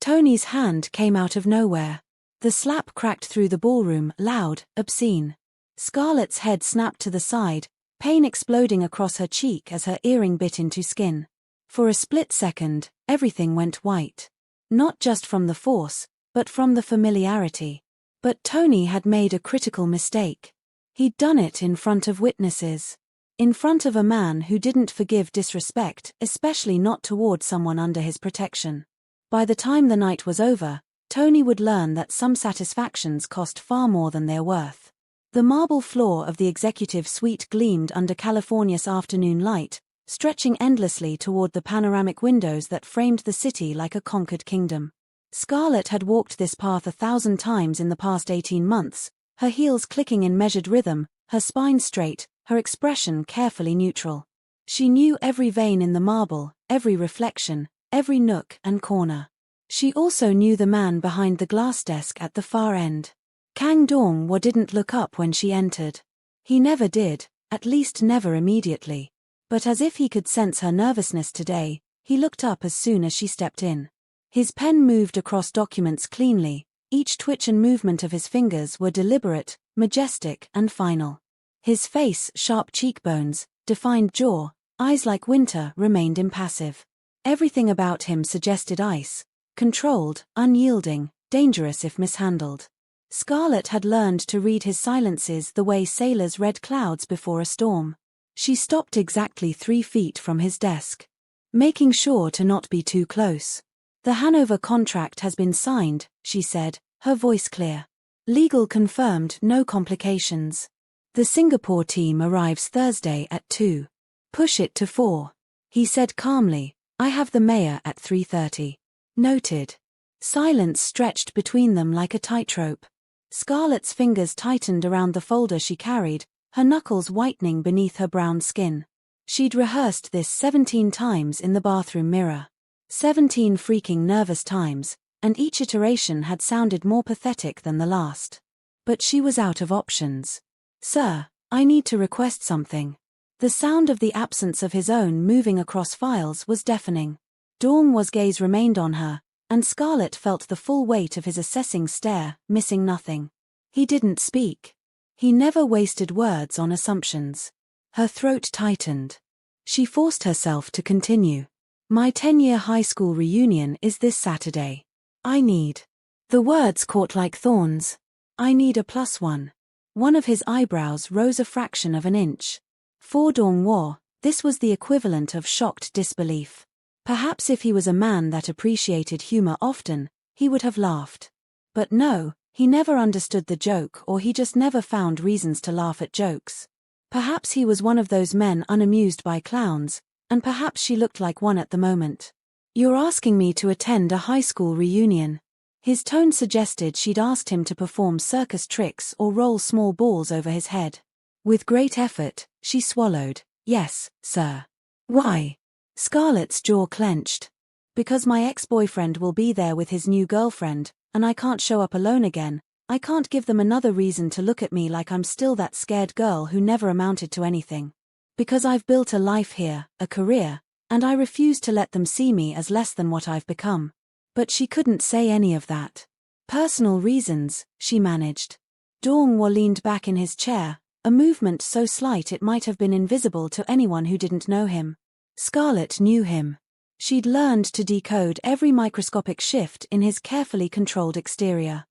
Tony's hand came out of nowhere. The slap cracked through the ballroom, loud, obscene. Scarlett's head snapped to the side, pain exploding across her cheek as her earring bit into skin. For a split second, everything went white. Not just from the force, but from the familiarity. But Tony had made a critical mistake. He'd done it in front of witnesses. In front of a man who didn't forgive disrespect, especially not toward someone under his protection. By the time the night was over, Tony would learn that some satisfactions cost far more than they're worth. The marble floor of the executive suite gleamed under California's afternoon light, stretching endlessly toward the panoramic windows that framed the city like a conquered kingdom. Scarlett had walked this path 1,000 times in the past 18 months, her heels clicking in measured rhythm, her spine straight, her expression carefully neutral. She knew every vein in the marble, every reflection, every nook and corner. She also knew the man behind the glass desk at the far end. Kang Dong-hwa didn't look up when she entered. He never did, at least never immediately. But as if he could sense her nervousness today, he looked up as soon as she stepped in. His pen moved across documents cleanly, each twitch and movement of his fingers were deliberate, majestic and final. His face, sharp cheekbones, defined jaw, eyes like winter, remained impassive. Everything about him suggested ice, controlled, unyielding, dangerous if mishandled. Scarlett had learned to read his silences the way sailors read clouds before a storm. She stopped exactly 3 feet from his desk, making sure to not be too close. "The Hanover contract has been signed," she said, her voice clear. "Legal confirmed, no complications. The Singapore team arrives Thursday at 2. Push it to 4. He said calmly, "I have the mayor at 3:30. Noted." Silence stretched between them like a tightrope. Scarlett's fingers tightened around the folder she carried, her knuckles whitening beneath her brown skin. She'd rehearsed this 17 times in the bathroom mirror. 17 freaking nervous times, and each iteration had sounded more pathetic than the last. But she was out of options. "Sir, I need to request something." The sound of the absence of his own moving across files was deafening. Dong-hwa's gaze remained on her, and Scarlett felt the full weight of his assessing stare, missing nothing. He didn't speak. He never wasted words on assumptions. Her throat tightened. She forced herself to continue. "My 10-year high school reunion is this Saturday. I need..." The words caught like thorns. "I need a +1. One of his eyebrows rose a fraction of an inch. For Dong-hwa, this was the equivalent of shocked disbelief. Perhaps if he was a man that appreciated humor often, he would have laughed. But no, he never understood the joke, or he just never found reasons to laugh at jokes. Perhaps he was one of those men unamused by clowns, and perhaps she looked like one at the moment. "You're asking me to attend a high school reunion." His tone suggested she'd asked him to perform circus tricks or roll small balls over his head. With great effort, she swallowed. "Yes, sir." "Why?" Scarlett's jaw clenched. "Because my ex-boyfriend will be there with his new girlfriend, and I can't show up alone again. I can't give them another reason to look at me like I'm still that scared girl who never amounted to anything. Because I've built a life here, a career, and I refuse to let them see me as less than what I've become." But she couldn't say any of that. "Personal reasons," she managed. Dong-hwa leaned back in his chair, a movement so slight it might have been invisible to anyone who didn't know him. Scarlett knew him. She'd learned to decode every microscopic shift in his carefully controlled exterior.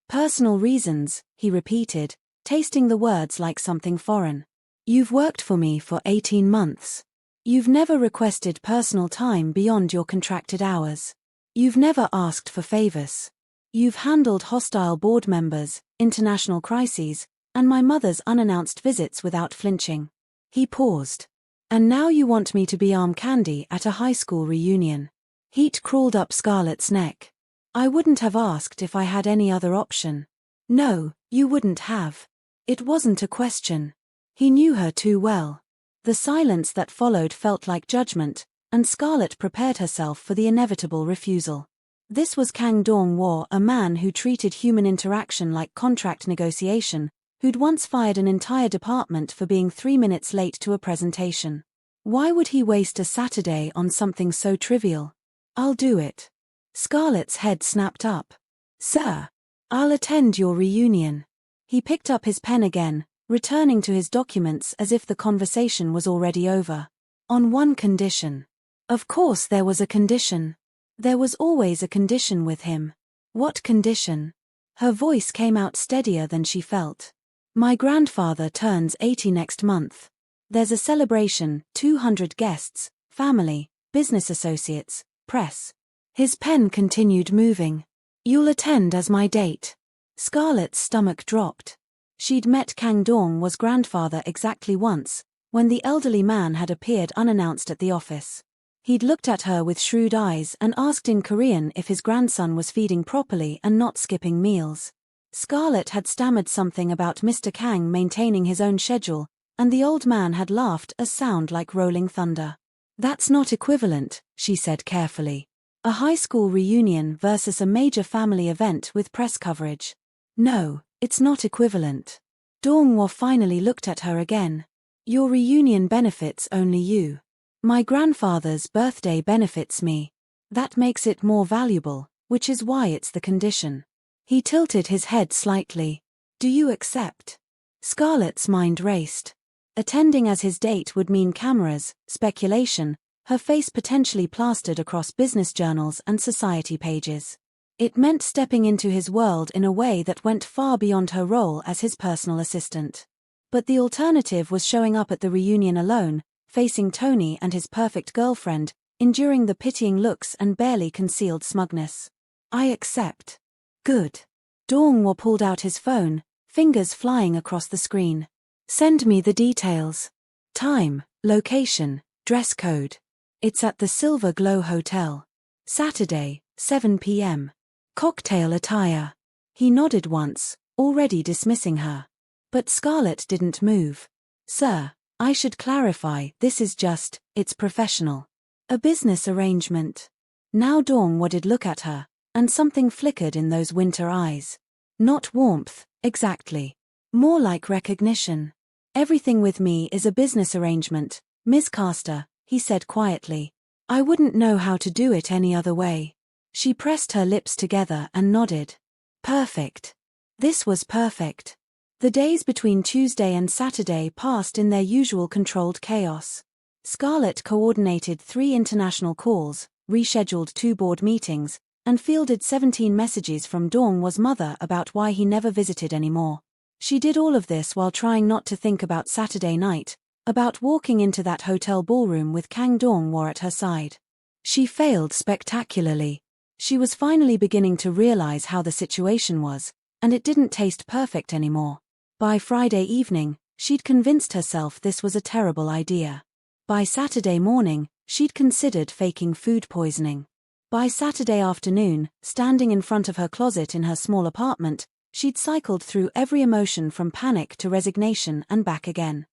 "Personal reasons," he repeated, tasting the words like something foreign. "You've worked for me for 18 months. You've never requested personal time beyond your contracted hours. You've never asked for favors. You've handled hostile board members, international crises, and my mother's unannounced visits without flinching." He paused. "And now you want me to be arm candy at a high school reunion." Heat crawled up Scarlett's neck. "I wouldn't have asked if I had any other option." "No, you wouldn't have." It wasn't a question. He knew her too well. The silence that followed felt like judgment, and Scarlett prepared herself for the inevitable refusal. This was Kang Dong-hwa, a man who treated human interaction like contract negotiation, who'd once fired an entire department for being 3 minutes late to a presentation. Why would he waste a Saturday on something so trivial? "I'll do it." Scarlett's head snapped up. Sir, I'll attend your reunion. He picked up his pen again, returning to his documents as if the conversation was already over. On one condition. Of course there was a condition. There was always a condition with him. What condition? Her voice came out steadier than she felt. My grandfather turns 80 next month. There's a celebration, 200 guests, family, business associates, press. His pen continued moving. You'll attend as my date. Scarlett's stomach dropped. She'd met Kang Dong-hwa's grandfather exactly once, when the elderly man had appeared unannounced at the office. He'd looked at her with shrewd eyes and asked in Korean if his grandson was feeding properly and not skipping meals. Scarlett had stammered something about Mr. Kang maintaining his own schedule, and the old man had laughed a sound like rolling thunder. That's not equivalent, she said carefully. A high school reunion versus a major family event with press coverage. No, it's not equivalent. Dong-hwa finally looked at her again. Your reunion benefits only you. My grandfather's birthday benefits me. That makes it more valuable, which is why it's the condition. He tilted his head slightly. Do you accept? Scarlett's mind raced. Attending as his date would mean cameras, speculation, her face potentially plastered across business journals and society pages. It meant stepping into his world in a way that went far beyond her role as his personal assistant. But the alternative was showing up at the reunion alone, facing Tony and his perfect girlfriend, enduring the pitying looks and barely concealed smugness. I accept. Good. Dong-hwa pulled out his phone, fingers flying across the screen. Send me the details. Time, location, dress code. It's at the Silver Glow Hotel. Saturday, 7 p.m. Cocktail attire. He nodded once, already dismissing her. But Scarlett didn't move. Sir, I should clarify, this is just, it's professional. A business arrangement. Now Dong-hwa did look at her, and something flickered in those winter eyes. Not warmth, exactly. More like recognition. Everything with me is a business arrangement, Ms. Caster, he said quietly. I wouldn't know how to do it any other way. She pressed her lips together and nodded. Perfect. This was perfect. The days between Tuesday and Saturday passed in their usual controlled chaos. Scarlett coordinated 3 international calls, rescheduled 2 board meetings, and fielded 17 messages from Dong-hwa's mother about why he never visited anymore. She did all of this while trying not to think about Saturday night, about walking into that hotel ballroom with Kang Dong-hwa at her side. She failed spectacularly. She was finally beginning to realize how the situation was, and it didn't taste perfect anymore. By Friday evening, she'd convinced herself this was a terrible idea. By Saturday morning, she'd considered faking food poisoning. By Saturday afternoon, standing in front of her closet in her small apartment, she'd cycled through every emotion from panic to resignation and back again.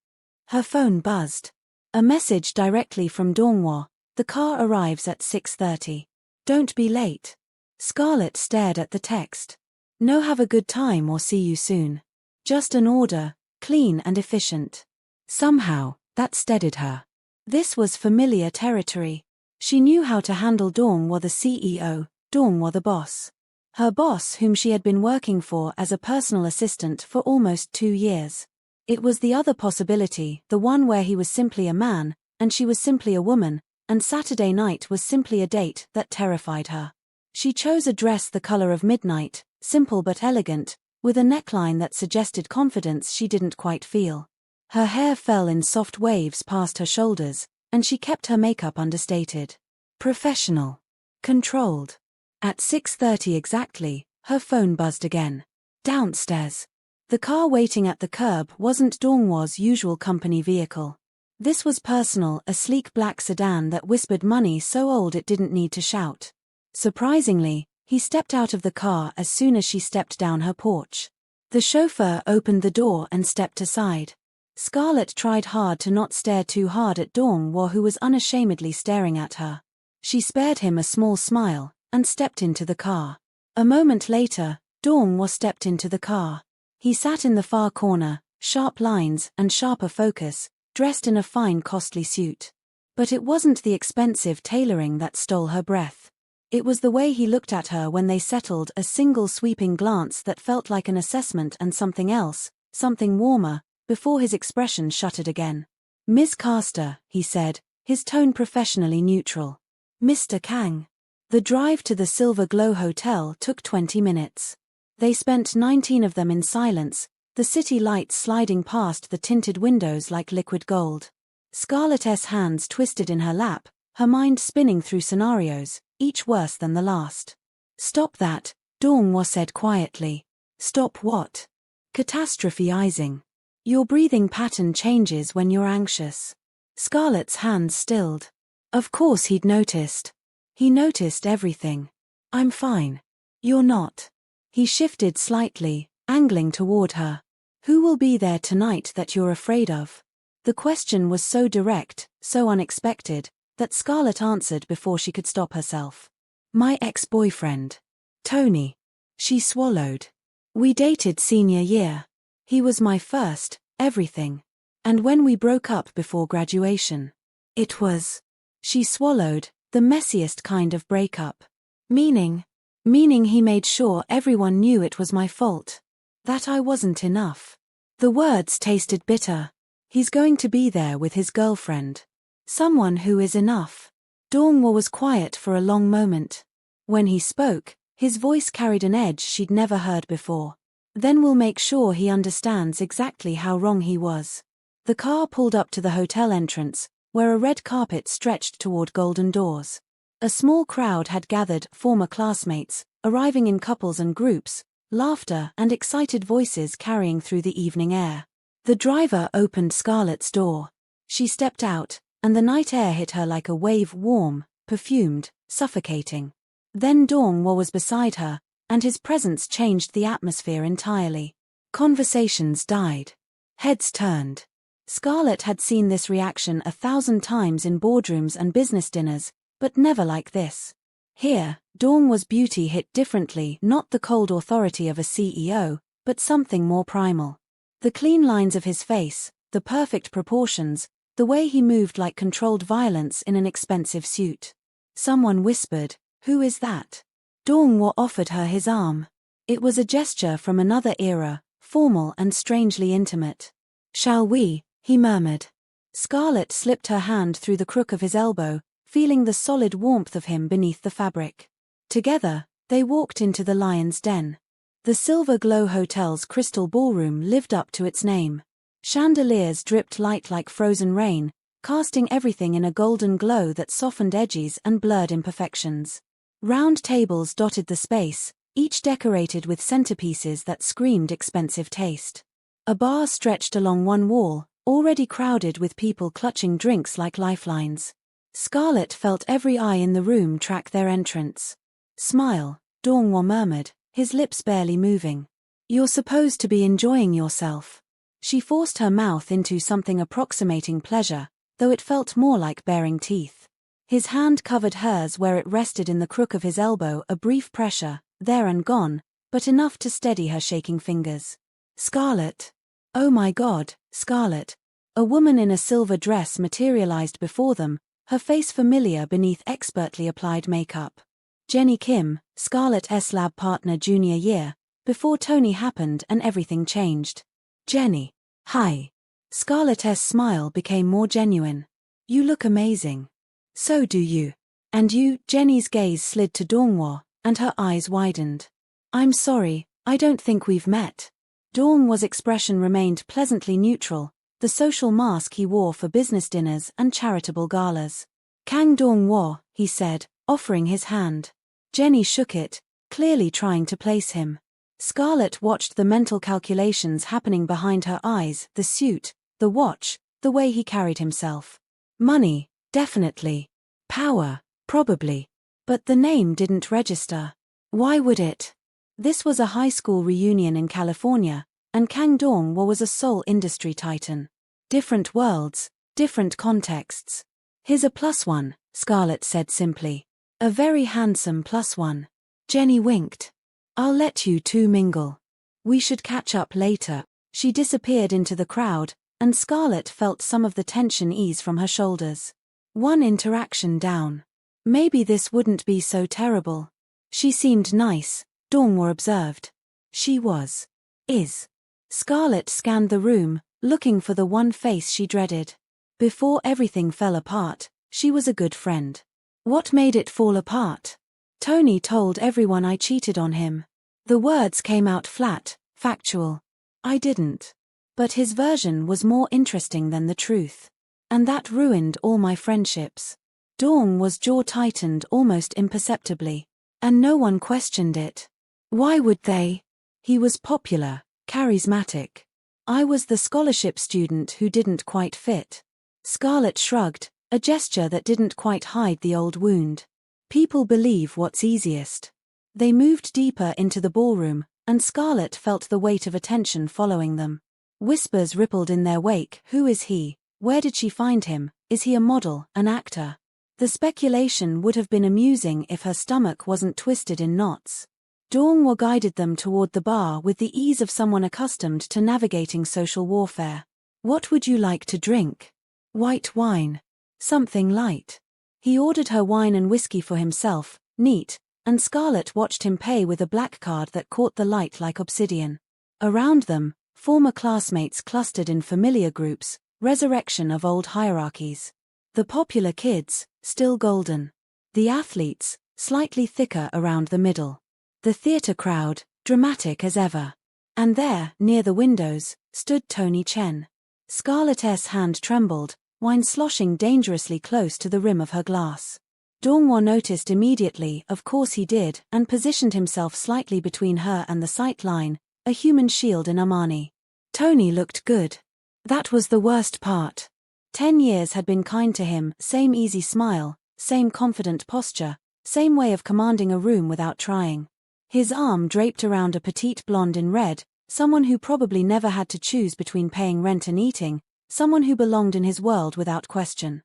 Her phone buzzed. A message directly from Dong-hwa. The car arrives at 6:30. Don't be late. Scarlett stared at the text. No, have a good time or see you soon. Just an order, clean and efficient. Somehow, that steadied her. This was familiar territory. She knew how to handle Dong-hwa the CEO, Dong-hwa the boss. Her boss whom she had been working for as a personal assistant for almost 2 years. It was the other possibility, the one where he was simply a man, and she was simply a woman, and Saturday night was simply a date that terrified her. She chose a dress the color of midnight, simple but elegant, with a neckline that suggested confidence she didn't quite feel. Her hair fell in soft waves past her shoulders, and she kept her makeup understated. Professional. Controlled. At 6:30 exactly, her phone buzzed again. Downstairs. The car waiting at the curb wasn't Dong-hwa's usual company vehicle. This was personal, a sleek black sedan that whispered money so old it didn't need to shout. Surprisingly, he stepped out of the car as soon as she stepped down her porch. The chauffeur opened the door and stepped aside. Scarlett tried hard to not stare too hard at Dong-hwa, who was unashamedly staring at her. She spared him a small smile, and stepped into the car. A moment later, Dong-hwa stepped into the car. He sat in the far corner, sharp lines and sharper focus, dressed in a fine costly suit. But it wasn't the expensive tailoring that stole her breath. It was the way he looked at her when they settled, a single sweeping glance that felt like an assessment and something else, something warmer, before his expression shuttered again. "Miss Caster," he said, his tone professionally neutral. "Mr. Kang." The drive to the Silver Glow Hotel took 20 minutes. They spent 19 of them in silence, the city lights sliding past the tinted windows like liquid gold. Scarlett's hands twisted in her lap, her mind spinning through scenarios, each worse than the last. "Stop that," Dong-hwa said quietly. "Stop what?" "Catastrophizing. Your breathing pattern changes when you're anxious." Scarlett's hands stilled. Of course he'd noticed. He noticed everything. "I'm fine." "You're not." He shifted slightly, angling toward her. "Who will be there tonight that you're afraid of?" The question was so direct, so unexpected, that Scarlett answered before she could stop herself. "My ex-boyfriend. Tony." She swallowed. "We dated senior year. He was my first, everything. And when we broke up before graduation, it was..." She swallowed, "the messiest kind of breakup." Meaning he made sure everyone knew it was my fault. That I wasn't enough." The words tasted bitter. He's going to be there with his girlfriend. Someone who is enough. Dong-hwa was quiet for a long moment. When he spoke, his voice carried an edge she'd never heard before. "Then we'll make sure he understands exactly how wrong he was." The car pulled up to the hotel entrance, where a red carpet stretched toward golden doors. A small crowd had gathered, former classmates, arriving in couples and groups, laughter and excited voices carrying through the evening air. The driver opened Scarlett's door. She stepped out, and the night air hit her like a wave, warm, perfumed, suffocating. Then Dong-hwa was beside her, and his presence changed the atmosphere entirely. Conversations died. Heads turned. Scarlett had seen this reaction 1,000 times in boardrooms and business dinners, but never like this. Here, Dong-hwa's beauty hit differently, not the cold authority of a CEO, but something more primal. The clean lines of his face, the perfect proportions, the way he moved like controlled violence in an expensive suit. Someone whispered, "Who is that?" Dong-hwa offered her his arm. It was a gesture from another era, formal and strangely intimate. "Shall we?" he murmured. Scarlett slipped her hand through the crook of his elbow, feeling the solid warmth of him beneath the fabric. Together, they walked into the Lion's Den. The Silver Glow Hotel's crystal ballroom lived up to its name. Chandeliers dripped light like frozen rain, casting everything in a golden glow that softened edges and blurred imperfections. Round tables dotted the space, each decorated with centerpieces that screamed expensive taste. A bar stretched along one wall, already crowded with people clutching drinks like lifelines. Scarlett felt every eye in the room track their entrance. "Smile," Dong-hwa murmured, his lips barely moving. "You're supposed to be enjoying yourself." She forced her mouth into something approximating pleasure, though it felt more like baring teeth. His hand covered hers where it rested in the crook of his elbow, a brief pressure, there and gone, but enough to steady her shaking fingers. "Scarlett." "Oh my God, Scarlett." A woman in a silver dress materialized before them, her face familiar beneath expertly applied makeup. Jenny Kim, Scarlett's lab partner junior year, before Tony happened and everything changed. "Jenny." "Hi." Scarlett's smile became more genuine. "You look amazing." "So do you." "And you?" Jenny's gaze slid to Dong-hwa, and her eyes widened. "I'm sorry, I don't think we've met." Dong-hwa's expression remained pleasantly neutral, the social mask he wore for business dinners and charitable galas. "Kang Dong-hwa," he said, offering his hand. Jenny shook it, clearly trying to place him. Scarlett watched the mental calculations happening behind her eyes, the suit, the watch, the way he carried himself. Money, definitely. Power, probably. But the name didn't register. Why would it? This was a high school reunion in California, and Kang Dong-hwa was a sole industry titan. Different worlds, different contexts. "Here's a +1, Scarlett said simply. "A very handsome +1. Jenny winked. "I'll let you two mingle. We should catch up later." She disappeared into the crowd, and Scarlett felt some of the tension ease from her shoulders. One interaction down. Maybe this wouldn't be so terrible. She seemed nice, Dong-hwa observed. She was. Is. Scarlett scanned the room, looking for the one face she dreaded. Before everything fell apart, she was a good friend. What made it fall apart? Tony told everyone I cheated on him. The words came out flat, factual. I didn't. But his version was more interesting than the truth. And that ruined all my friendships. Dong-hwa's jaw tightened almost imperceptibly. And no one questioned it. Why would they? He was popular, charismatic. I was the scholarship student who didn't quite fit. Scarlett shrugged, a gesture that didn't quite hide the old wound. People believe what's easiest. They moved deeper into the ballroom, and Scarlett felt the weight of attention following them. Whispers rippled in their wake. Who is he? Where did she find him? Is he a model, an actor? The speculation would have been amusing if her stomach wasn't twisted in knots. Dong-hwa guided them toward the bar with the ease of someone accustomed to navigating social warfare. What would you like to drink? White wine. Something light. He ordered her wine and whiskey for himself, neat, and Scarlett watched him pay with a black card that caught the light like obsidian. Around them, former classmates clustered in familiar groups, resurrection of old hierarchies. The popular kids, still golden. The athletes, slightly thicker around the middle. The theater crowd, dramatic as ever. And there, near the windows, stood Tony Chen. Scarlett's hand trembled, wine sloshing dangerously close to the rim of her glass. Dong-hwa noticed immediately, of course he did, and positioned himself slightly between her and the sight line, a human shield in Armani. Tony looked good. That was the worst part. 10 years had been kind to him, same easy smile, same confident posture, same way of commanding a room without trying. His arm draped around a petite blonde in red, someone who probably never had to choose between paying rent and eating, someone who belonged in his world without question.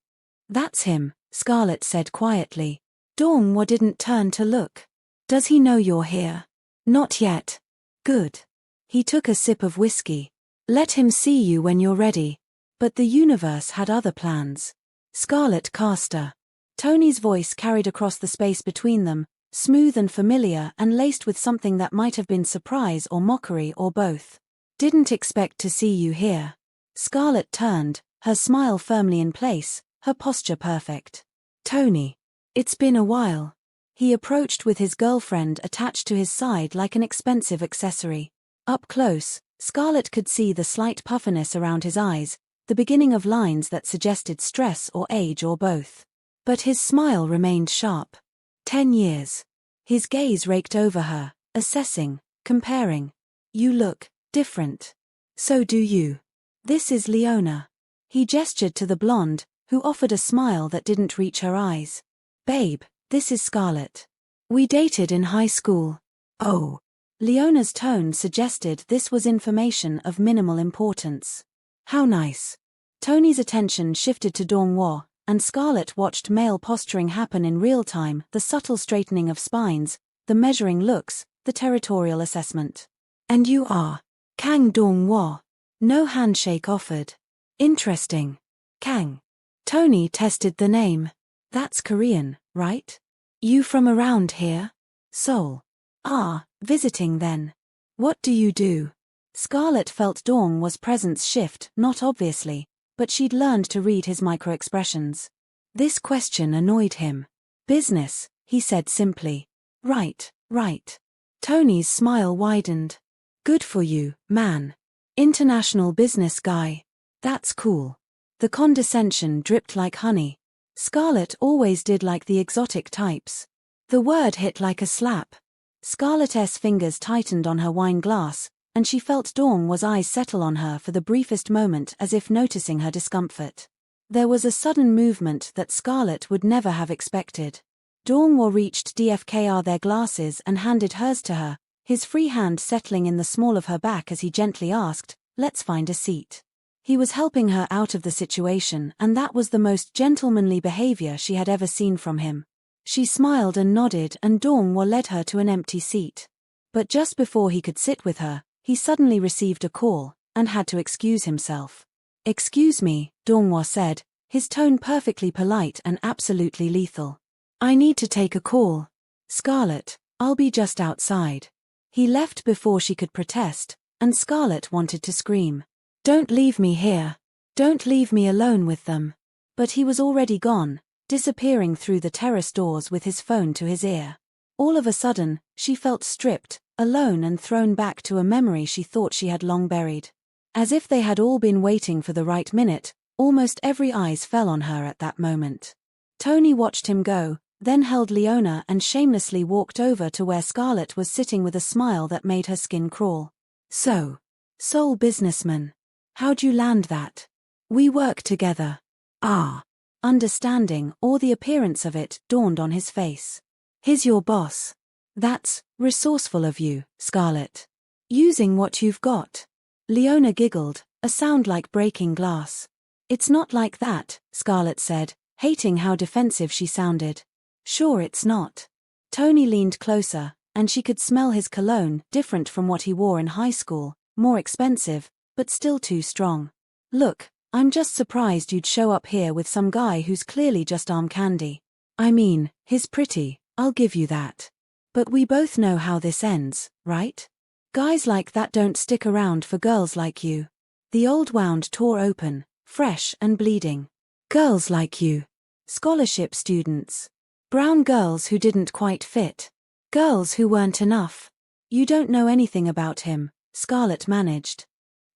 That's him, Scarlett said quietly. Dong-hwa didn't turn to look. Does he know you're here? Not yet. Good. He took a sip of whiskey. Let him see you when you're ready. But the universe had other plans. Scarlett Caster. Tony's voice carried across the space between them, smooth and familiar and laced with something that might have been surprise or mockery or both. Didn't expect to see you here. Scarlett turned, her smile firmly in place, her posture perfect. Tony. It's been a while. He approached with his girlfriend attached to his side like an expensive accessory. Up close, Scarlett could see the slight puffiness around his eyes, the beginning of lines that suggested stress or age or both. But his smile remained sharp. 10 years. His gaze raked over her, assessing, comparing. You look different. So do you. This is Leona. He gestured to the blonde, who offered a smile that didn't reach her eyes. Babe, this is Scarlett. We dated in high school. Oh. Leona's tone suggested this was information of minimal importance. How nice. Tony's attention shifted to Dong-hwa, and Scarlett watched male posturing happen in real time, the subtle straightening of spines, the measuring looks, the territorial assessment. And you are Kang Dong-hwa. No handshake offered. Interesting. Kang. Tony tested the name. That's Korean, right? You from around here? Seoul. Ah, visiting then. What do you do? Scarlett felt Dong-hwa's presence shift, not obviously, but she'd learned to read his micro-expressions. This question annoyed him. Business, he said simply. Right, right. Tony's smile widened. Good for you, man. International business guy. That's cool. The condescension dripped like honey. Scarlett always did like the exotic types. The word hit like a slap. Scarlett's fingers tightened on her wine glass, and she felt Dong-hwa's eyes settle on her for the briefest moment as if noticing her discomfort. There was a sudden movement that Scarlett would never have expected. Dong-hwa reached DFKR their glasses and handed hers to her, his free hand settling in the small of her back as he gently asked, "Let's find a seat." He was helping her out of the situation, and that was the most gentlemanly behavior she had ever seen from him. She smiled and nodded, and Dong-hwa led her to an empty seat. But just before he could sit with her, he suddenly received a call, and had to excuse himself. "Excuse me," Dong-hwa said, his tone perfectly polite and absolutely lethal. I need to take a call. Scarlett, I'll be just outside. He left before she could protest, and Scarlett wanted to scream. Don't leave me here. Don't leave me alone with them. But he was already gone, disappearing through the terrace doors with his phone to his ear. All of a sudden, she felt stripped, alone, and thrown back to a memory she thought she had long buried. As if they had all been waiting for the right minute, almost every eyes fell on her at that moment. Tony watched him go, then held Leona and shamelessly walked over to where Scarlett was sitting with a smile that made her skin crawl. So, soul businessman. How'd you land that? We work together. Ah. Understanding, or the appearance of it, dawned on his face. He's your boss. That's resourceful of you, Scarlett. Using what you've got. Leona giggled, a sound like breaking glass. It's not like that, Scarlett said, hating how defensive she sounded. Sure it's not. Tony leaned closer, and she could smell his cologne, different from what he wore in high school, more expensive, but still too strong. Look, I'm just surprised you'd show up here with some guy who's clearly just arm candy. I mean, he's pretty, I'll give you that. But we both know how this ends, right? Guys like that don't stick around for girls like you. The old wound tore open, fresh and bleeding. Girls like you. Scholarship students. Brown girls who didn't quite fit. Girls who weren't enough. You don't know anything about him, Scarlett managed.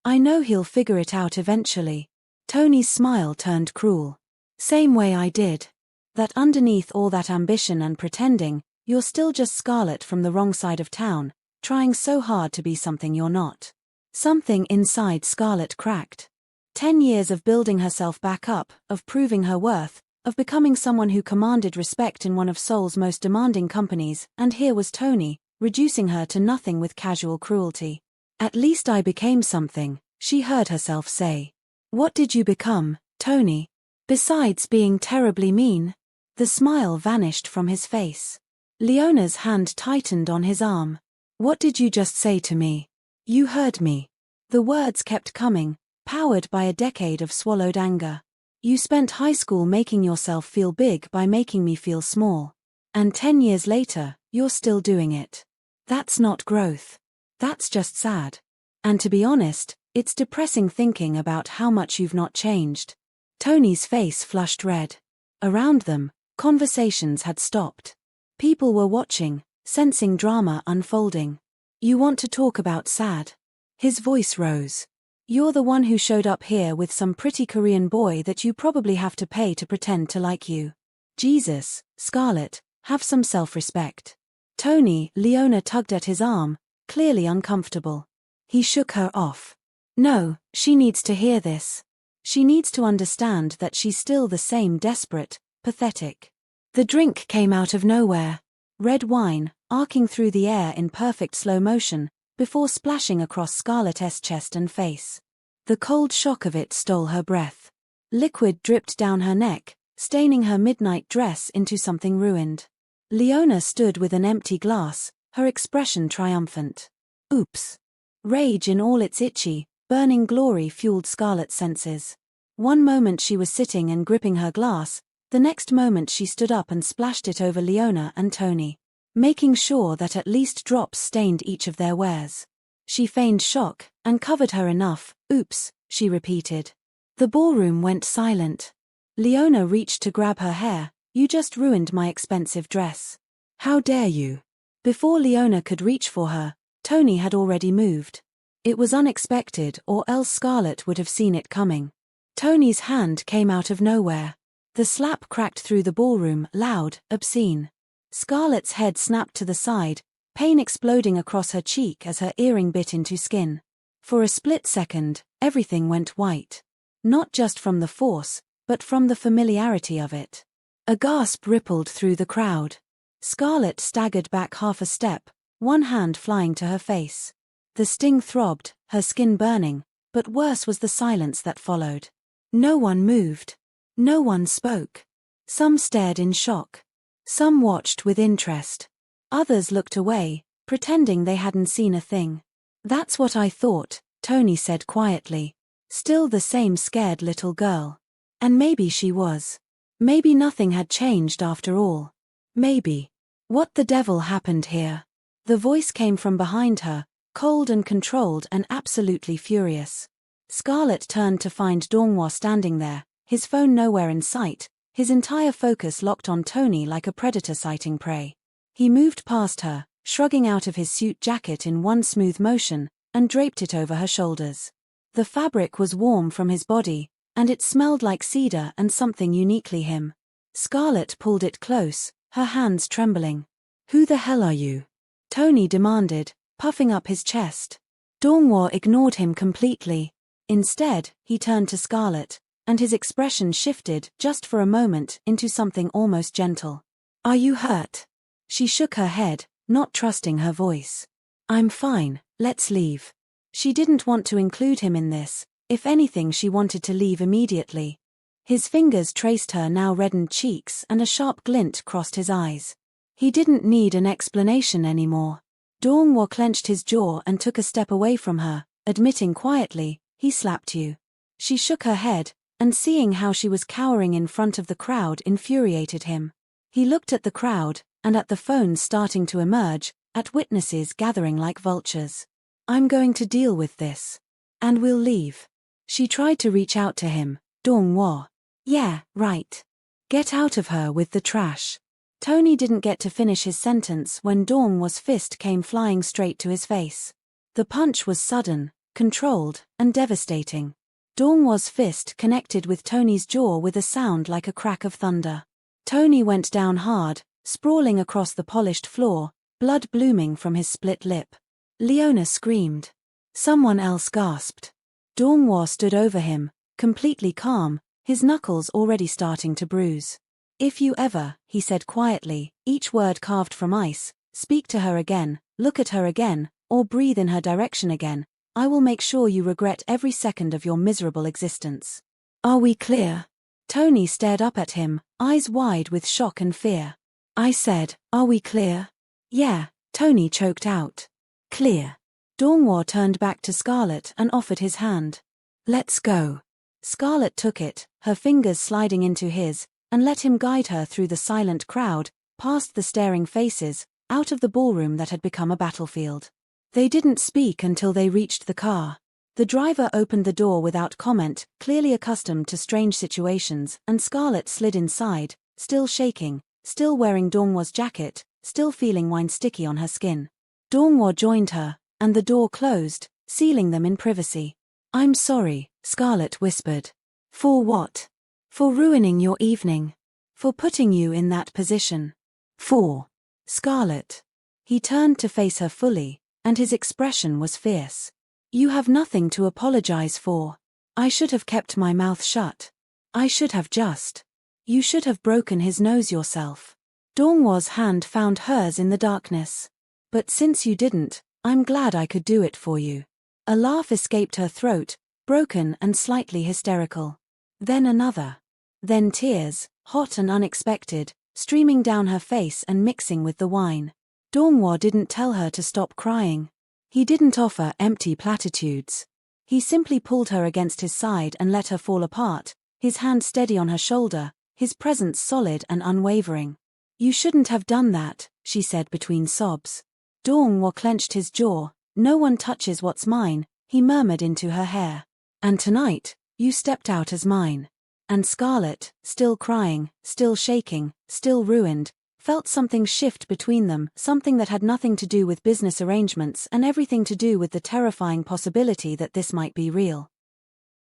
I know he'll figure it out eventually. Tony's smile turned cruel. Same way I did. That underneath all that ambition and pretending, you're still just Scarlett from the wrong side of town, trying so hard to be something you're not. Something inside Scarlett cracked. 10 years of building herself back up, of proving her worth, of becoming someone who commanded respect in one of Seoul's most demanding companies, and here was Tony, reducing her to nothing with casual cruelty. At least I became something, she heard herself say. What did you become, Tony? Besides being terribly mean? The smile vanished from his face. Leona's hand tightened on his arm. What did you just say to me? You heard me. The words kept coming, powered by a decade of swallowed anger. You spent high school making yourself feel big by making me feel small. And 10 years later, you're still doing it. That's not growth. That's just sad. And to be honest, it's depressing thinking about how much you've not changed. Tony's face flushed red. Around them, conversations had stopped. People were watching, sensing drama unfolding. You want to talk about sad? His voice rose. You're the one who showed up here with some pretty Korean boy that you probably have to pay to pretend to like you. Jesus, Scarlett, have some self-respect. Tony, Leona tugged at his arm, clearly uncomfortable. He shook her off. No, she needs to hear this. She needs to understand that she's still the same desperate, pathetic. The drink came out of nowhere. Red wine, arcing through the air in perfect slow motion, before splashing across Scarlett's chest and face. The cold shock of it stole her breath. Liquid dripped down her neck, staining her midnight dress into something ruined. Leona stood with an empty glass, her expression triumphant. Oops. Rage in all its itchy, burning glory fueled Scarlett's senses. One moment she was sitting and gripping her glass, the next moment she stood up and splashed it over Leona and Tony, making sure that at least drops stained each of their wares. She feigned shock, and covered her enough. Oops, she repeated. The ballroom went silent. Leona reached to grab her hair. You just ruined my expensive dress. How dare you? Before Leona could reach for her, Tony had already moved. It was unexpected, or else Scarlett would have seen it coming. Tony's hand came out of nowhere. The slap cracked through the ballroom, loud, obscene. Scarlett's head snapped to the side, pain exploding across her cheek as her earring bit into skin. For a split second, everything went white. Not just from the force, but from the familiarity of it. A gasp rippled through the crowd. Scarlett staggered back half a step, one hand flying to her face. The sting throbbed, her skin burning, but worse was the silence that followed. No one moved. No one spoke. Some stared in shock. Some watched with interest. Others looked away, pretending they hadn't seen a thing. That's what I thought, Tony said quietly. Still the same scared little girl. And maybe she was. Maybe nothing had changed after all. Maybe. What the devil happened here? The voice came from behind her, cold and controlled and absolutely furious. Scarlett turned to find Dong-hwa standing there, his phone nowhere in sight, his entire focus locked on Tony like a predator sighting prey. He moved past her, shrugging out of his suit jacket in one smooth motion, and draped it over her shoulders. The fabric was warm from his body, and it smelled like cedar and something uniquely him. Scarlett pulled it close, her hands trembling. "Who the hell are you?" Tony demanded, puffing up his chest. Dong-hwa ignored him completely. Instead, he turned to Scarlett, and his expression shifted, just for a moment, into something almost gentle. "Are you hurt?" She shook her head, not trusting her voice. "I'm fine, let's leave." She didn't want to include him in this. If anything, she wanted to leave immediately. His fingers traced her now reddened cheeks and a sharp glint crossed his eyes. He didn't need an explanation anymore. Dong-hwa clenched his jaw and took a step away from her, admitting quietly, "He slapped you." She shook her head, and seeing how she was cowering in front of the crowd infuriated him. He looked at the crowd, and at the phones starting to emerge, at witnesses gathering like vultures. "I'm going to deal with this. And we'll leave." She tried to reach out to him. "Dong-hwa." "Yeah, right. Get out of her with the trash." Tony didn't get to finish his sentence when Dong-hwa's fist came flying straight to his face. The punch was sudden, controlled, and devastating. Dong-hwa's fist connected with Tony's jaw with a sound like a crack of thunder. Tony went down hard, sprawling across the polished floor, blood blooming from his split lip. Leona screamed. Someone else gasped. Dong-hwa stood over him, completely calm, his knuckles already starting to bruise. "If you ever," he said quietly, each word carved from ice, "speak to her again, look at her again, or breathe in her direction again, I will make sure you regret every second of your miserable existence. Are we clear?" Tony stared up at him, eyes wide with shock and fear. "I said, are we clear?" "Yeah," Tony choked out. "Clear." Dong-hwa turned back to Scarlett and offered his hand. "Let's go." Scarlett took it, her fingers sliding into his, and let him guide her through the silent crowd, past the staring faces, out of the ballroom that had become a battlefield. They didn't speak until they reached the car. The driver opened the door without comment, clearly accustomed to strange situations, and Scarlett slid inside, still shaking, still wearing Dong-hwa's jacket, still feeling wine sticky on her skin. Dong-hwa joined her, and the door closed, sealing them in privacy. "I'm sorry," Scarlett whispered. "For what?" "For ruining your evening. For putting you in that position." "For Scarlett." He turned to face her fully, and his expression was fierce. "You have nothing to apologize for. I should have kept my mouth shut. I should have just. You should have broken his nose yourself." Dong-hwa's hand found hers in the darkness. "But since you didn't, I'm glad I could do it for you." A laugh escaped her throat, broken and slightly hysterical. Then another. Then tears, hot and unexpected, streaming down her face and mixing with the wine. Dong-hwa didn't tell her to stop crying. He didn't offer empty platitudes. He simply pulled her against his side and let her fall apart, his hand steady on her shoulder, his presence solid and unwavering. "You shouldn't have done that," she said between sobs. Dong-hwa clenched his jaw. "No one touches what's mine," he murmured into her hair. "And tonight, you stepped out as mine." And Scarlett, still crying, still shaking, still ruined, felt something shift between them, something that had nothing to do with business arrangements and everything to do with the terrifying possibility that this might be real.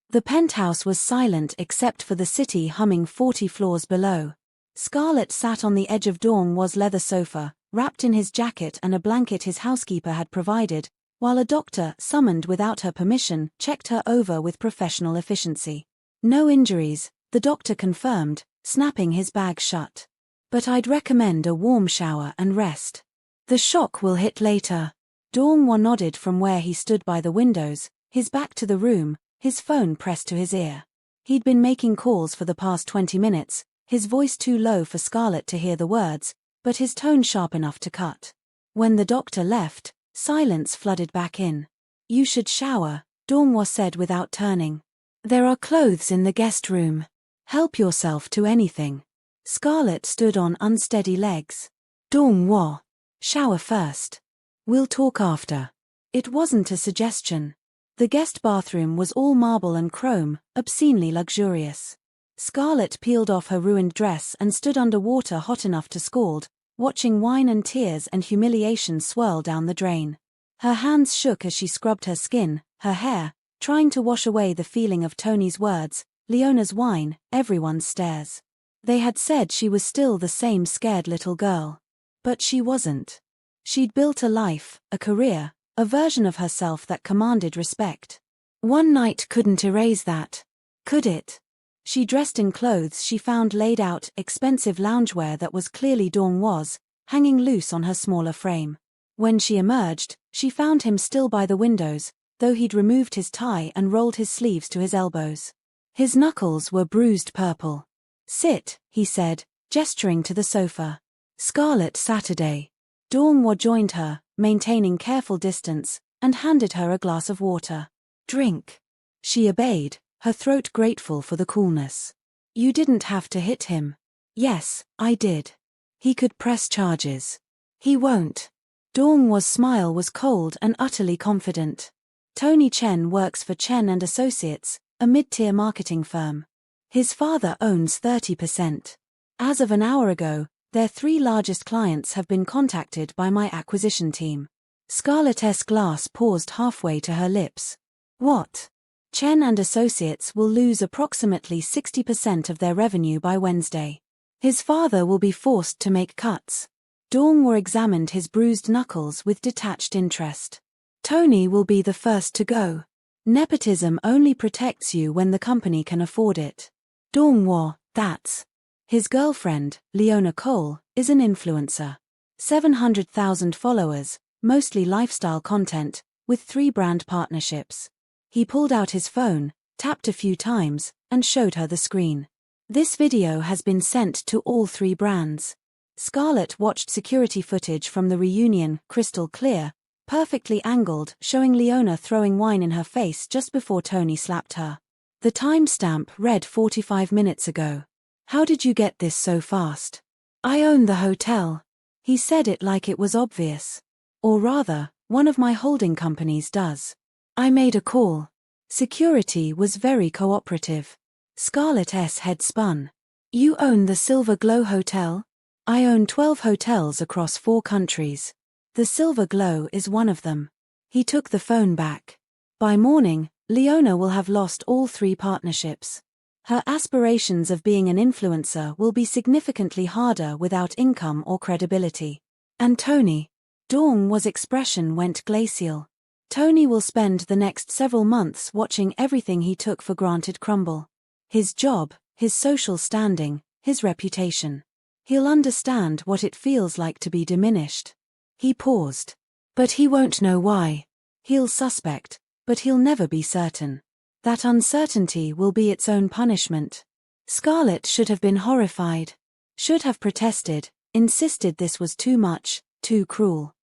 The penthouse was silent except for the city humming 40 floors below. Scarlett sat on the edge of Dong-hwa's leather sofa, wrapped in his jacket and a blanket his housekeeper had provided, while a doctor, summoned without her permission, checked her over with professional efficiency. "No injuries," the doctor confirmed, snapping his bag shut. "But I'd recommend a warm shower and rest. The shock will hit later." Dong-hwa nodded from where he stood by the windows, his back to the room, his phone pressed to his ear. He'd been making calls for the past 20 minutes, his voice too low for Scarlett to hear the words, but his tone sharp enough to cut. When the doctor left, silence flooded back in. "You should shower," Dong-hwa said without turning. "There are clothes in the guest room. Help yourself to anything." Scarlett stood on unsteady legs. Dong-hwa. Shower first. We'll talk after. It wasn't a suggestion. The guest bathroom was all marble and chrome, obscenely luxurious. Scarlett peeled off her ruined dress and stood under water hot enough to scald, watching wine and tears and humiliation swirl down the drain. Her hands shook as she scrubbed her skin, her hair, trying to wash away the feeling of Tony's words, Leona's wine, everyone's stares. They had said she was still the same scared little girl. But she wasn't. She'd built a life, a career, a version of herself that commanded respect. One night couldn't erase that. Could it? She dressed in clothes she found laid out, expensive loungewear that was clearly Dong-hwa's, hanging loose on her smaller frame. When she emerged, she found him still by the windows, though he'd removed his tie and rolled his sleeves to his elbows. His knuckles were bruised purple. Sit, he said, gesturing to the sofa. Scarlett Saturday. Dong-hwa joined her, maintaining careful distance, and handed her a glass of water. Drink. She obeyed, her throat grateful for the coolness. You didn't have to hit him. Yes, I did. He could press charges. He won't. Dong-hwa's smile was cold and utterly confident. Tony Chen works for Chen & Associates, a mid-tier marketing firm. His father owns 30%. As of an hour ago, their 3 largest clients have been contacted by my acquisition team. Scarlett's glass paused halfway to her lips. What? Chen & Associates will lose approximately 60% of their revenue by Wednesday. His father will be forced to make cuts. Dong-hwa examined his bruised knuckles with detached interest. Tony will be the first to go. Nepotism only protects you when the company can afford it. Dong-hwa, that's. His girlfriend, Leona Cole, is an influencer. 700,000 followers, mostly lifestyle content, with 3 brand partnerships. He pulled out his phone, tapped a few times, and showed her the screen. This video has been sent to all 3 brands. Scarlett watched security footage from the reunion, crystal clear, perfectly angled, showing Leona throwing wine in her face just before Tony slapped her. The timestamp read 45 minutes ago. How did you get this so fast? I own the hotel. He said it like it was obvious. Or rather, one of my holding companies does. I made a call. Security was very cooperative. Scarlett's head spun. You own the Silver Glow Hotel? I own 12 hotels across 4 countries. The Silver Glow is one of them. He took the phone back. By morning, Leona will have lost all 3 partnerships. Her aspirations of being an influencer will be significantly harder without income or credibility. And Tony? Dong-hwa's expression went glacial. Tony will spend the next several months watching everything he took for granted crumble. His job, his social standing, his reputation. He'll understand what it feels like to be diminished. He paused. But he won't know why. He'll suspect, but he'll never be certain. That uncertainty will be its own punishment. Scarlett should have been horrified. Should have protested, insisted this was too much, too cruel.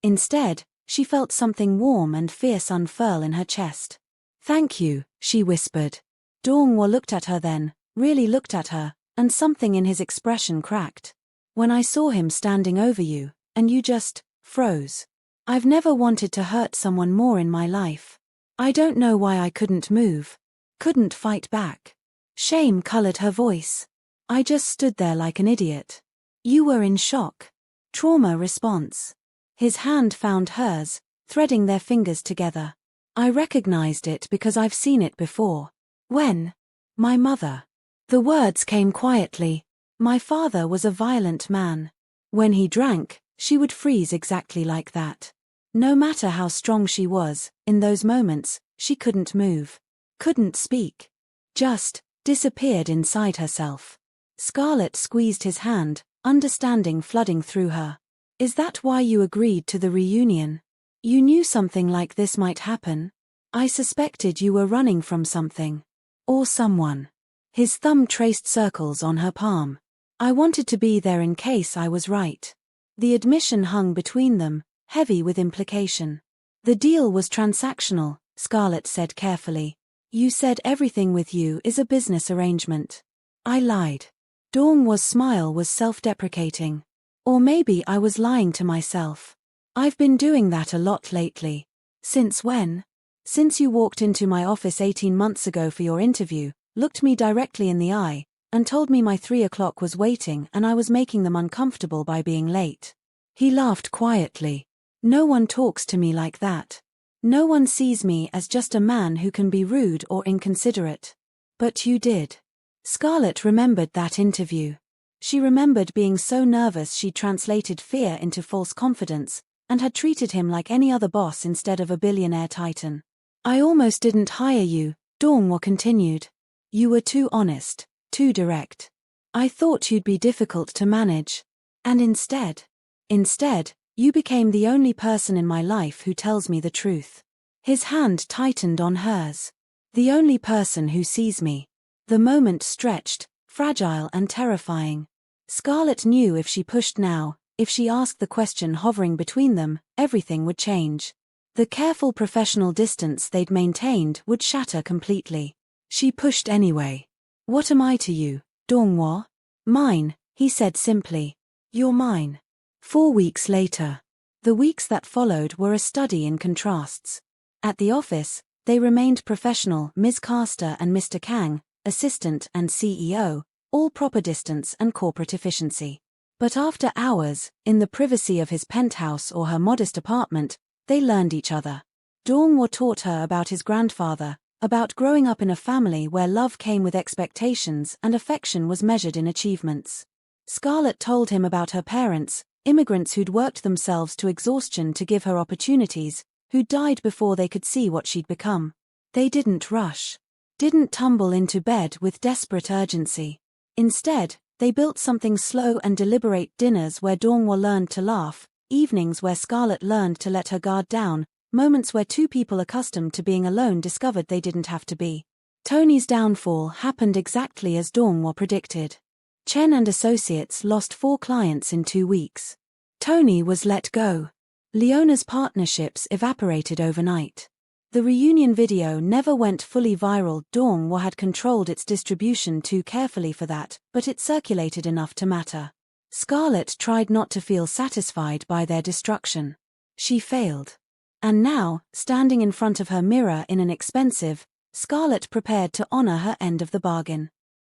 Instead, she felt something warm and fierce unfurl in her chest. Thank you, she whispered. Dong-hwa looked at her then, really looked at her, and something in his expression cracked. When I saw him standing over you, and you just froze. I've never wanted to hurt someone more in my life. I don't know why I couldn't move. Couldn't fight back. Shame colored her voice. I just stood there like an idiot. You were in shock. Trauma response. His hand found hers, threading their fingers together. I recognized it because I've seen it before. When? My mother. The words came quietly. My father was a violent man. When he drank, she would freeze exactly like that. No matter how strong she was, in those moments, she couldn't move. Couldn't speak. Just disappeared inside herself. Scarlett squeezed his hand, understanding flooding through her. Is that why you agreed to the reunion? You knew something like this might happen? I suspected you were running from something. Or someone. His thumb traced circles on her palm. I wanted to be there in case I was right. The admission hung between them, heavy with implication. The deal was transactional, Scarlett said carefully. You said everything with you is a business arrangement. I lied. Dong-hwa's smile was self-deprecating. Or maybe I was lying to myself. I've been doing that a lot lately. Since when? Since you walked into my office 18 months ago for your interview, looked me directly in the eye, and told me my 3 o'clock was waiting and I was making them uncomfortable by being late. He laughed quietly. No one talks to me like that. No one sees me as just a man who can be rude or inconsiderate. But you did. Scarlett remembered that interview. She remembered being so nervous she translated fear into false confidence, and had treated him like any other boss instead of a billionaire titan. I almost didn't hire you, Dong-hwa continued. You were too honest, too direct. I thought you'd be difficult to manage. And instead, you became the only person in my life who tells me the truth. His hand tightened on hers. The only person who sees me. The moment stretched, fragile and terrifying. Scarlett knew if she pushed now, if she asked the question hovering between them, everything would change. The careful professional distance they'd maintained would shatter completely. She pushed anyway. What am I to you, Dong-hwa? Mine, he said simply. You're mine. 4 weeks later. The weeks that followed were a study in contrasts. At the office, they remained professional, Ms. Caster and Mr. Kang, assistant and CEO, all proper distance and corporate efficiency. But after hours, in the privacy of his penthouse or her modest apartment, they learned each other. Dong-hwa taught her about his grandfather, about growing up in a family where love came with expectations and affection was measured in achievements. Scarlett told him about her parents, immigrants who'd worked themselves to exhaustion to give her opportunities, who died before they could see what she'd become. They didn't rush. Didn't tumble into bed with desperate urgency. Instead, they built something slow and deliberate: dinners where Dong-hwa learned to laugh, evenings where Scarlett learned to let her guard down, moments where two people accustomed to being alone discovered they didn't have to be. Tony's downfall happened exactly as Dong-hwa predicted. Chen and Associates lost 4 clients in 2 weeks. Tony was let go. Leona's partnerships evaporated overnight. The reunion video never went fully viral. Dong-hwa had controlled its distribution too carefully for that, but it circulated enough to matter. Scarlett tried not to feel satisfied by their destruction. She failed. And now, standing in front of her mirror in an expensive, Scarlett prepared to honor her end of the bargain.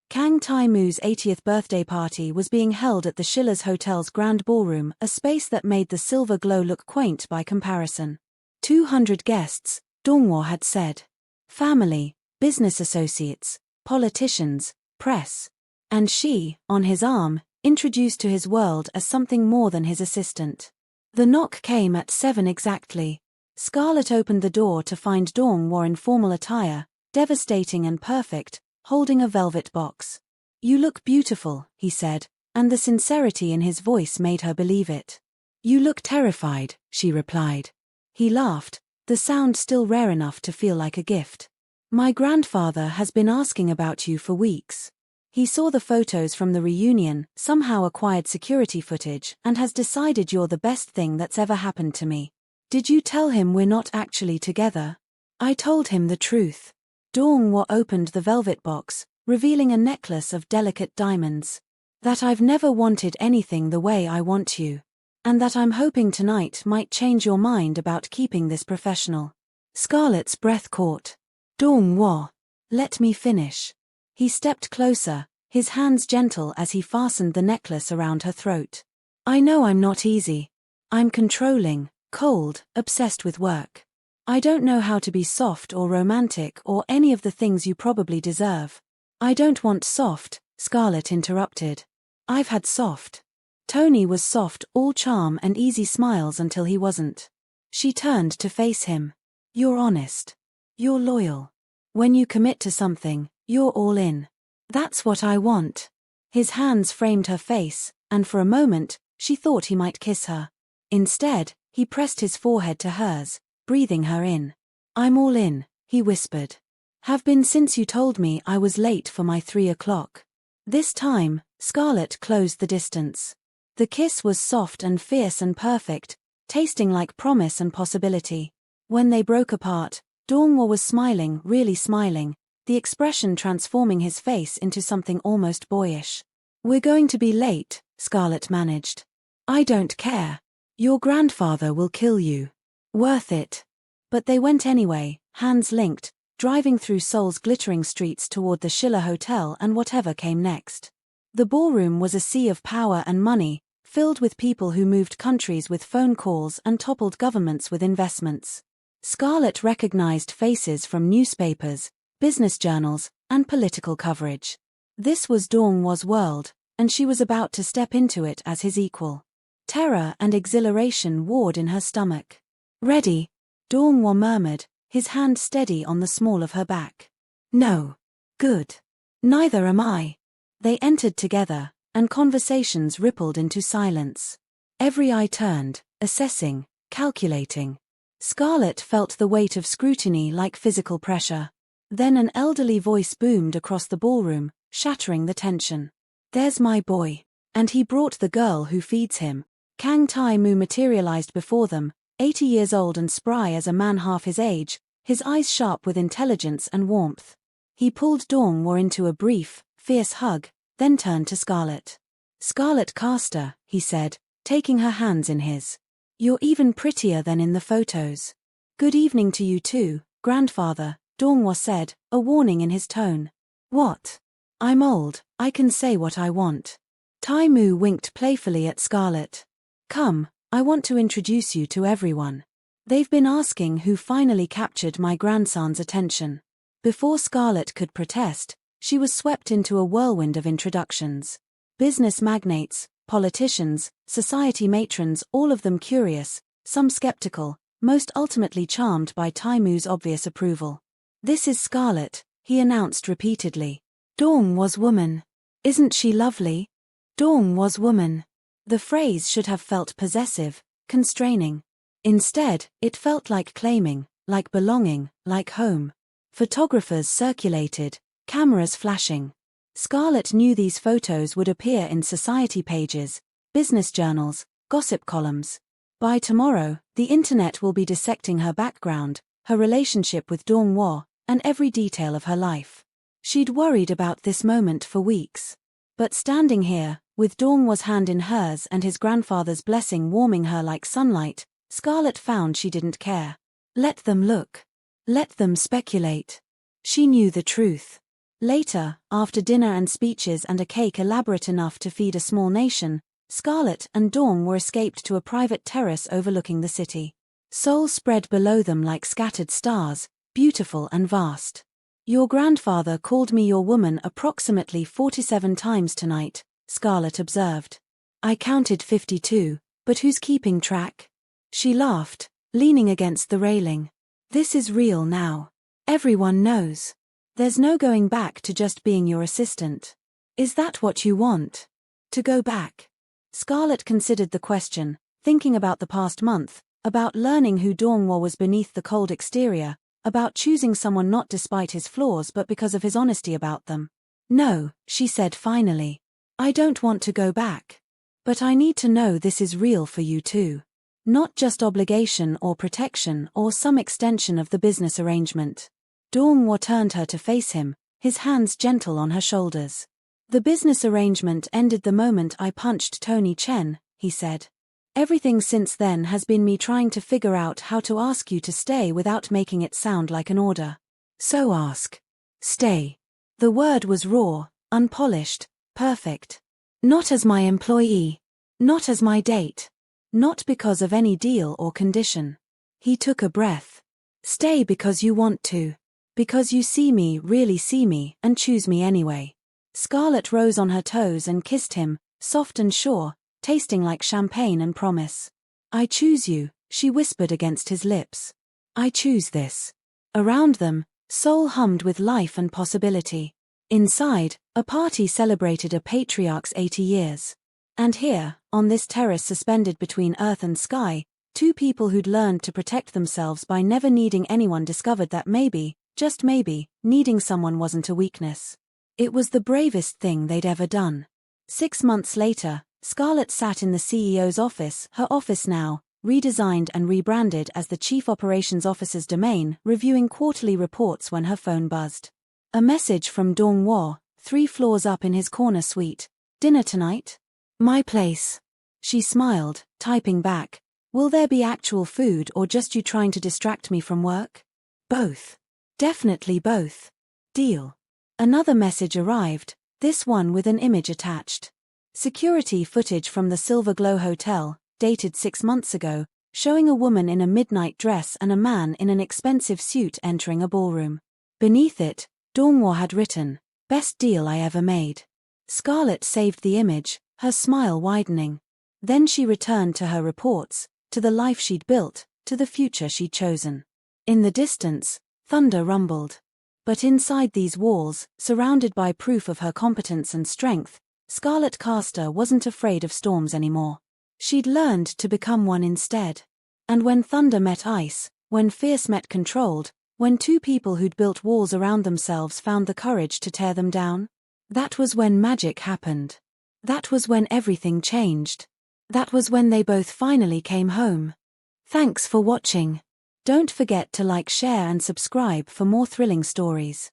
Kang Tae-moo's 80th birthday party was being held at the Schiller's Hotel's Grand Ballroom, a space that made the silver glow look quaint by comparison. 200 guests, Dong-hwa had said. Family, business associates, politicians, press. And she, on his arm, introduced to his world as something more than his assistant. The knock came at 7 exactly. Scarlett opened the door to find Dong-hwa in formal attire, devastating and perfect, holding a velvet box. You look beautiful, he said, and the sincerity in his voice made her believe it. You look terrified, she replied. He laughed, the sound still rare enough to feel like a gift. My grandfather has been asking about you for weeks. He saw the photos from the reunion, somehow acquired security footage, and has decided you're the best thing that's ever happened to me. Did you tell him we're not actually together? I told him the truth. Dong-hwa opened the velvet box, revealing a necklace of delicate diamonds. That I've never wanted anything the way I want you. And that I'm hoping tonight might change your mind about keeping this professional. Scarlett's breath caught. Dong-hwa, let me finish. He stepped closer, his hands gentle as he fastened the necklace around her throat. I know I'm not easy. I'm controlling, cold, obsessed with work. I don't know how to be soft or romantic or any of the things you probably deserve. I don't want soft, Scarlett interrupted. I've had soft. Tony was soft, all charm and easy smiles until he wasn't. She turned to face him. You're honest. You're loyal. When you commit to something, you're all in. That's what I want. His hands framed her face, and for a moment, she thought he might kiss her. Instead, he pressed his forehead to hers, breathing her in. I'm all in, he whispered. Have been since you told me I was late for my 3 o'clock. This time, Scarlett closed the distance. The kiss was soft and fierce and perfect, tasting like promise and possibility. When they broke apart, Dong-hwa was smiling, really smiling, the expression transforming his face into something almost boyish. We're going to be late, Scarlett managed. I don't care. Your grandfather will kill you. Worth it. But they went anyway, hands linked, driving through Seoul's glittering streets toward the Schiller Hotel and whatever came next. The ballroom was a sea of power and money, filled with people who moved countries with phone calls and toppled governments with investments. Scarlett recognized faces from newspapers, business journals, and political coverage. This was Dong-hwa's world, and she was about to step into it as his equal. Terror and exhilaration warred in her stomach. Ready? Dong-hwa murmured, his hand steady on the small of her back. No. Good. Neither am I. They entered together, and conversations rippled into silence. Every eye turned, assessing, calculating. Scarlett felt the weight of scrutiny like physical pressure. Then an elderly voice boomed across the ballroom, shattering the tension. There's my boy. And he brought the girl who feeds him. Kang Tae-moo materialized before them, 80 years old and spry as a man half his age, his eyes sharp with intelligence and warmth. He pulled Dong-hwa into a brief, fierce hug, then turned to Scarlett. Scarlett Caster, he said, taking her hands in his. You're even prettier than in the photos. Good evening to you too, grandfather, Dong-hwa said, a warning in his tone. What? I'm old, I can say what I want. Tae-moo winked playfully at Scarlett. Come, I want to introduce you to everyone. They've been asking who finally captured my grandson's attention. Before Scarlett could protest, she was swept into a whirlwind of introductions. Business magnates, politicians, society matrons, all of them curious, some skeptical, most ultimately charmed by Tae-moo's obvious approval. This is Scarlett, he announced repeatedly. Dong-hwa's woman. Isn't she lovely? Dong-hwa's woman. The phrase should have felt possessive, constraining. Instead, it felt like claiming, like belonging, like home. Photographers circulated, cameras flashing. Scarlett knew these photos would appear in society pages, business journals, gossip columns. By tomorrow, the internet will be dissecting her background, her relationship with Dong-hwa, and every detail of her life. She'd worried about this moment for weeks. But standing here, with Dong-hwa's hand in hers and his grandfather's blessing warming her like sunlight, Scarlett found she didn't care. Let them look. Let them speculate. She knew the truth. Later, after dinner and speeches and a cake elaborate enough to feed a small nation, Scarlett and Dong were escaped to a private terrace overlooking the city. Seoul spread below them like scattered stars, beautiful and vast. Your grandfather called me your woman approximately 47 times tonight, Scarlett observed. I counted 52, but who's keeping track? She laughed, leaning against the railing. This is real now. Everyone knows. There's no going back to just being your assistant. Is that what you want? To go back? Scarlett considered the question, thinking about the past month, about learning who Dong-hwa was beneath the cold exterior, about choosing someone not despite his flaws but because of his honesty about them. No, she said finally. I don't want to go back. But I need to know this is real for you too. Not just obligation or protection or some extension of the business arrangement. Dong-hwa turned her to face him, his hands gentle on her shoulders. The business arrangement ended the moment I punched Tony Chen, he said. Everything since then has been me trying to figure out how to ask you to stay without making it sound like an order. So ask. Stay. The word was raw, unpolished, perfect. Not as my employee. Not as my date. Not because of any deal or condition. He took a breath. Stay because you want to. Because you see me, really see me, and choose me anyway. Scarlett rose on her toes and kissed him, soft and sure, tasting like champagne and promise. I choose you, she whispered against his lips. I choose this. Around them, Seoul hummed with life and possibility. Inside, a party celebrated a patriarch's 80 years. And here, on this terrace suspended between earth and sky, two people who'd learned to protect themselves by never needing anyone discovered that maybe, just maybe, needing someone wasn't a weakness. It was the bravest thing they'd ever done. 6 months later, Scarlett sat in the CEO's office, her office now, redesigned and rebranded as the Chief Operations Officer's domain, reviewing quarterly reports when her phone buzzed. A message from Dong-hwa, 3 floors up in his corner suite. Dinner tonight? My place. She smiled, typing back. Will there be actual food or just you trying to distract me from work? Both. Definitely both. Deal. Another message arrived, this one with an image attached. Security footage from the Silver Glow Hotel, dated 6 months ago, showing a woman in a midnight dress and a man in an expensive suit entering a ballroom. Beneath it, Dong-hwa had written, "Best deal I ever made." Scarlett saved the image, her smile widening. Then she returned to her reports, to the life she'd built, to the future she'd chosen. In the distance, thunder rumbled. But inside these walls, surrounded by proof of her competence and strength, Scarlett Caster wasn't afraid of storms anymore. She'd learned to become one instead. And when thunder met ice, when fierce met controlled, when two people who'd built walls around themselves found the courage to tear them down, that was when magic happened. That was when everything changed. That was when they both finally came home. Thanks for watching. Don't forget to like, share and subscribe for more thrilling stories.